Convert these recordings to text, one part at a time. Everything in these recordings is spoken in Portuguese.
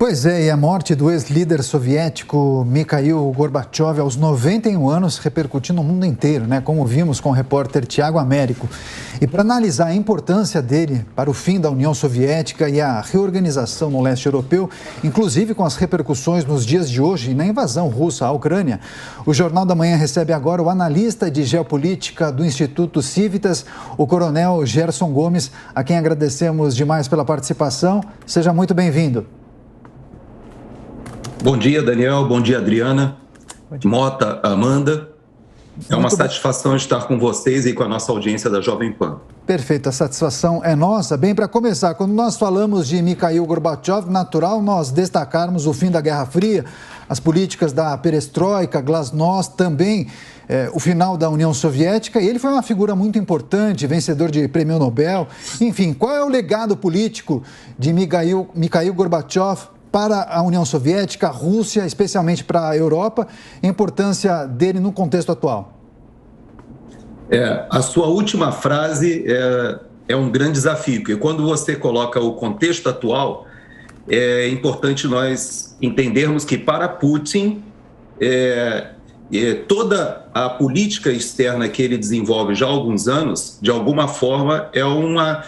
Pois é, e a morte do ex-líder soviético Mikhail Gorbachev aos 91 anos repercutiu no mundo inteiro, né? Como vimos com o repórter Tiago Américo. E para analisar a importância dele para o fim da União Soviética e a reorganização no leste europeu, inclusive com as repercussões nos dias de hoje e na invasão russa à Ucrânia, o Jornal da Manhã recebe agora o analista de geopolítica do Instituto Civitas, o coronel Gerson Gomes, a quem agradecemos demais pela participação. Seja muito bem-vindo. Bom dia, Daniel. Bom dia, Adriana. Mota, Amanda. É uma satisfação estar com vocês e com a nossa audiência da Jovem Pan. Perfeito, a satisfação é nossa. Bem, para começar, quando nós falamos de Mikhail Gorbachev, natural nós destacarmos o fim da Guerra Fria, as políticas da perestroika, glasnost, também o final da União Soviética. E ele foi uma figura muito importante, vencedor de prêmio Nobel. Enfim, qual é o legado político de Mikhail Gorbachev para a União Soviética, a Rússia, especialmente para a Europa, e a importância dele no contexto atual? A sua última frase é um grande desafio, porque quando você coloca o contexto atual, é importante nós entendermos que para Putin, toda a política externa que ele desenvolve já há alguns anos, de alguma forma, é uma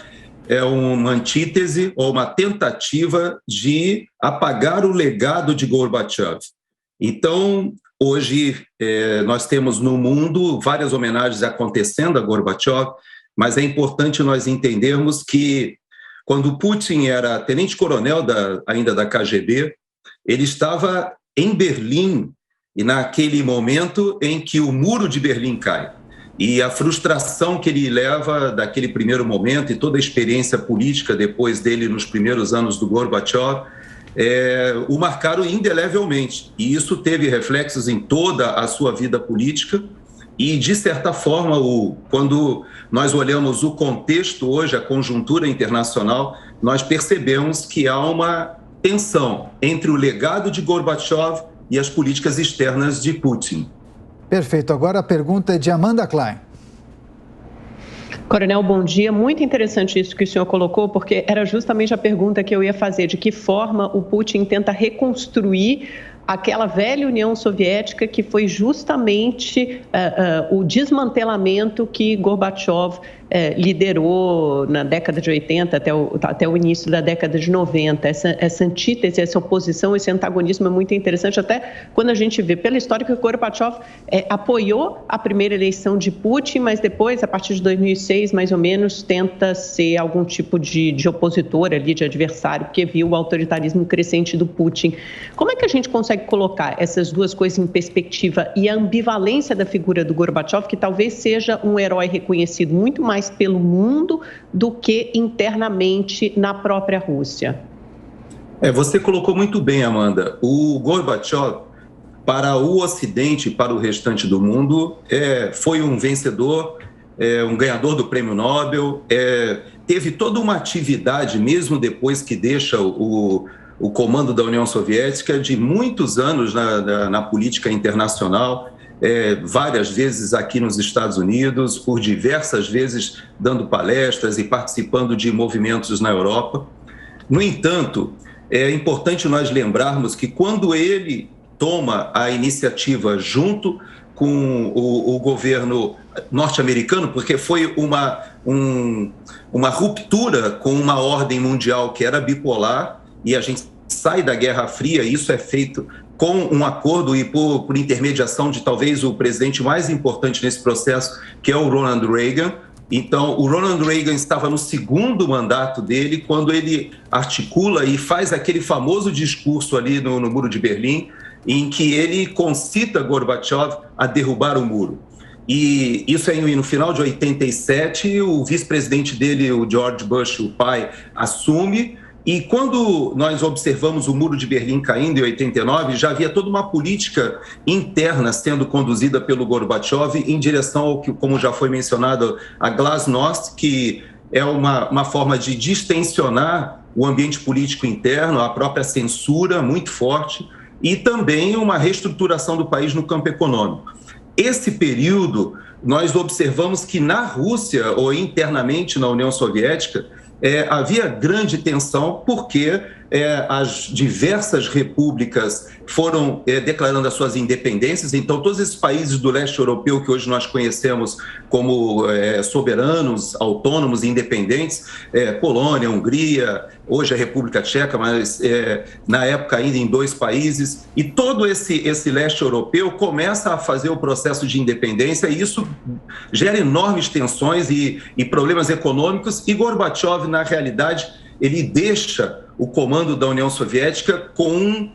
antítese ou uma tentativa de apagar o legado de Gorbachev. Então, hoje, nós temos no mundo várias homenagens acontecendo a Gorbachev, mas é importante nós entendermos que, quando Putin era tenente-coronel ainda da KGB, ele estava em Berlim, e naquele momento em que o muro de Berlim cai. E a frustração que ele leva daquele primeiro momento e toda a experiência política depois dele nos primeiros anos do Gorbachev o marcaram indelevelmente. E isso teve reflexos em toda a sua vida política e, de certa forma, quando nós olhamos o contexto hoje, a conjuntura internacional, nós percebemos que há uma tensão entre o legado de Gorbachev e as políticas externas de Putin. Perfeito. Agora a pergunta é de Amanda Klein. Coronel, bom dia. Muito interessante isso que o senhor colocou, porque era justamente a pergunta que eu ia fazer. De que forma o Putin tenta reconstruir aquela velha União Soviética que foi justamente o desmantelamento que Gorbachev liderou na década de 80 até o início da década de 90. Essa antítese, essa oposição, esse antagonismo é muito interessante, até quando a gente vê pela história que o Gorbachev apoiou a primeira eleição de Putin, mas depois, a partir de 2006, mais ou menos, tenta ser algum tipo de opositor ali, de adversário, porque viu o autoritarismo crescente do Putin. Como é que a gente consegue colocar essas duas coisas em perspectiva e a ambivalência da figura do Gorbachev, que talvez seja um herói reconhecido muito mais pelo mundo do que internamente na própria Rússia? Você colocou muito bem, Amanda. O Gorbachev, para o Ocidente e para o restante do mundo, foi um vencedor, um ganhador do Prêmio Nobel, teve toda uma atividade, mesmo depois que deixa o comando da União Soviética, de muitos anos na política internacional, várias vezes aqui nos Estados Unidos, por diversas vezes dando palestras e participando de movimentos na Europa. No entanto, é importante nós lembrarmos que quando ele toma a iniciativa junto com o governo norte-americano, porque foi uma ruptura com uma ordem mundial que era bipolar, e a gente sai da Guerra Fria, e isso é feito com um acordo e por intermediação de talvez o presidente mais importante nesse processo, que é o Ronald Reagan. Então, o Ronald Reagan estava no segundo mandato dele, quando ele articula e faz aquele famoso discurso ali no Muro de Berlim, em que ele concita Gorbachev a derrubar o muro. E isso é no final de 87, o vice-presidente dele, o George Bush, o pai, assume. E quando nós observamos o Muro de Berlim caindo em 89, já havia toda uma política interna sendo conduzida pelo Gorbachev em direção ao que, como já foi mencionado, a glasnost, que é uma forma de distensionar o ambiente político interno, a própria censura muito forte, e também uma reestruturação do país no campo econômico. Esse período, nós observamos que na Rússia, ou internamente na União Soviética, havia grande tensão, porque as diversas repúblicas foram declarando as suas independências. Então, todos esses países do leste europeu que hoje nós conhecemos como soberanos, autônomos e independentes, Polônia, Hungria, hoje a República Tcheca, mas na época ainda em 2 países, e todo esse leste europeu começa a fazer o processo de independência, e isso gera enormes tensões e problemas econômicos, e Gorbachev, na realidade, ele deixa o comando da União Soviética com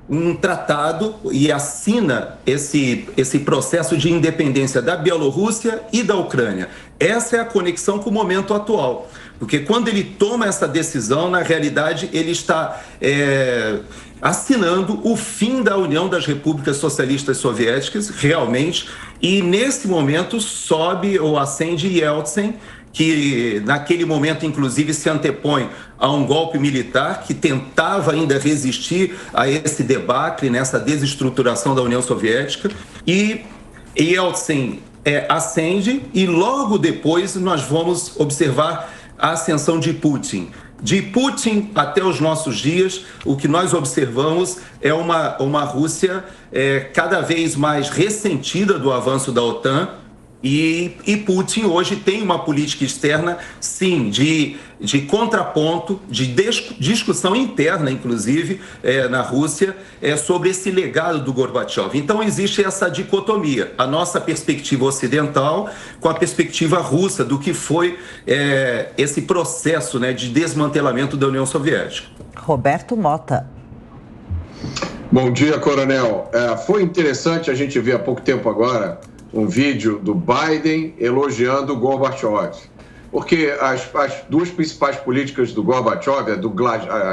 um tratado e assina esse processo de independência da Bielorrússia e da Ucrânia. Essa é a conexão com o momento atual, porque quando ele toma essa decisão, na realidade, ele está assinando o fim da União das Repúblicas Socialistas Soviéticas, realmente, e nesse momento sobe ou ascende Yeltsin, que naquele momento, inclusive, se antepõe a um golpe militar que tentava ainda resistir a esse debacle, nessa desestruturação da União Soviética, e Yeltsin ascende, e logo depois nós vamos observar a ascensão de Putin. De Putin até os nossos dias, o que nós observamos é uma Rússia cada vez mais ressentida do avanço da OTAN, e Putin hoje tem uma política externa, sim, de contraponto, de discussão interna, inclusive, na Rússia, sobre esse legado do Gorbachev. Então, existe essa dicotomia, a nossa perspectiva ocidental com a perspectiva russa do que foi esse processo, né, de desmantelamento da União Soviética. Roberto Mota. Bom dia, coronel. Foi interessante a gente ver há pouco tempo agora um vídeo do Biden elogiando o Gorbachev, porque as 2 principais políticas do Gorbachev,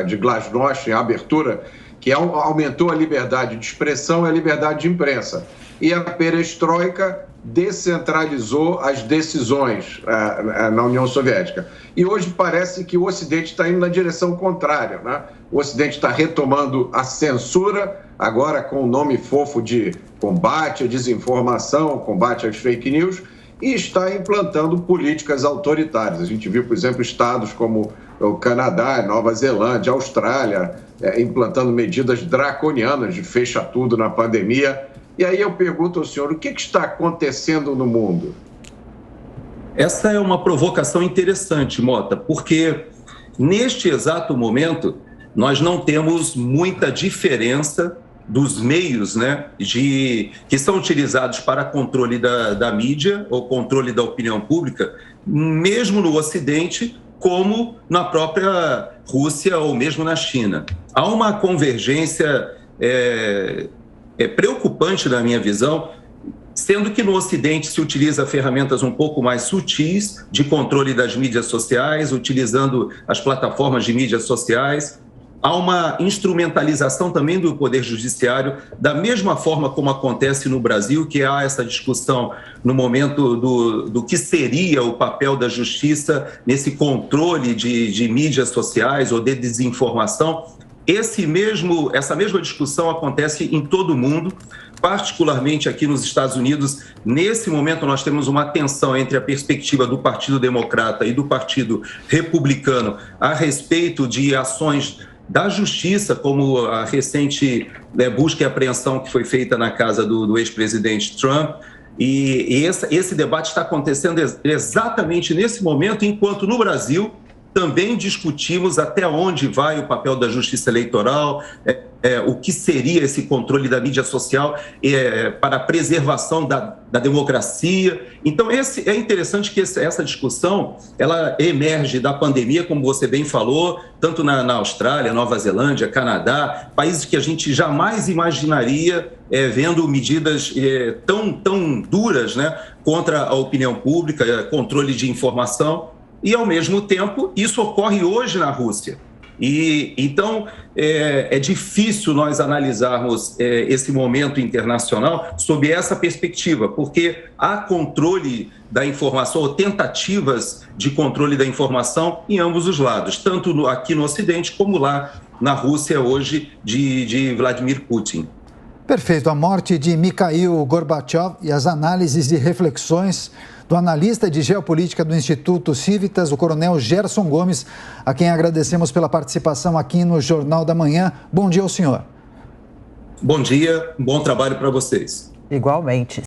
de Glasnost, a abertura, que aumentou a liberdade de expressão e a liberdade de imprensa, e a perestroika descentralizou as decisões na União Soviética. E hoje parece que o Ocidente está indo na direção contrária, né? O Ocidente está retomando a censura, agora com o nome fofo de combate à desinformação, combate às fake news, e está implantando políticas autoritárias. A gente viu, por exemplo, estados como o Canadá, Nova Zelândia, Austrália, implantando medidas draconianas de fecha tudo na pandemia. E aí eu pergunto ao senhor, o que está acontecendo no mundo? Essa é uma provocação interessante, Mota, porque neste exato momento nós não temos muita diferença dos meios, né, que são utilizados para controle da mídia ou controle da opinião pública, mesmo no Ocidente, como na própria Rússia ou mesmo na China. Há uma convergência preocupante na minha visão, sendo que no Ocidente se utiliza ferramentas um pouco mais sutis de controle das mídias sociais, utilizando as plataformas de mídias sociais. Há uma instrumentalização também do Poder Judiciário, da mesma forma como acontece no Brasil, que há essa discussão no momento do que seria o papel da Justiça nesse controle de mídias sociais ou de desinformação. Essa mesma discussão acontece em todo o mundo, particularmente aqui nos Estados Unidos. Nesse momento, nós temos uma tensão entre a perspectiva do Partido Democrata e do Partido Republicano a respeito de ações da Justiça, como a recente busca e apreensão que foi feita na casa do ex-presidente Trump. E esse debate está acontecendo exatamente nesse momento, enquanto no Brasil também discutimos até onde vai o papel da Justiça Eleitoral, o que seria esse controle da mídia social para a preservação da democracia. Então, é interessante que essa discussão ela emerge da pandemia, como você bem falou, tanto na Austrália, Nova Zelândia, Canadá, países que a gente jamais imaginaria vendo medidas tão duras, né, contra a opinião pública, controle de informação. E, ao mesmo tempo, isso ocorre hoje na Rússia. E então, é difícil nós analisarmos esse momento internacional sob essa perspectiva, porque há controle da informação, ou tentativas de controle da informação em ambos os lados, tanto aqui no Ocidente como lá na Rússia hoje de Vladimir Putin. Perfeito. A morte de Mikhail Gorbachev e as análises e reflexões do analista de geopolítica do Instituto Civitas, o coronel Gerson Gomes, a quem agradecemos pela participação aqui no Jornal da Manhã. Bom dia ao senhor. Bom dia, bom trabalho para vocês. Igualmente.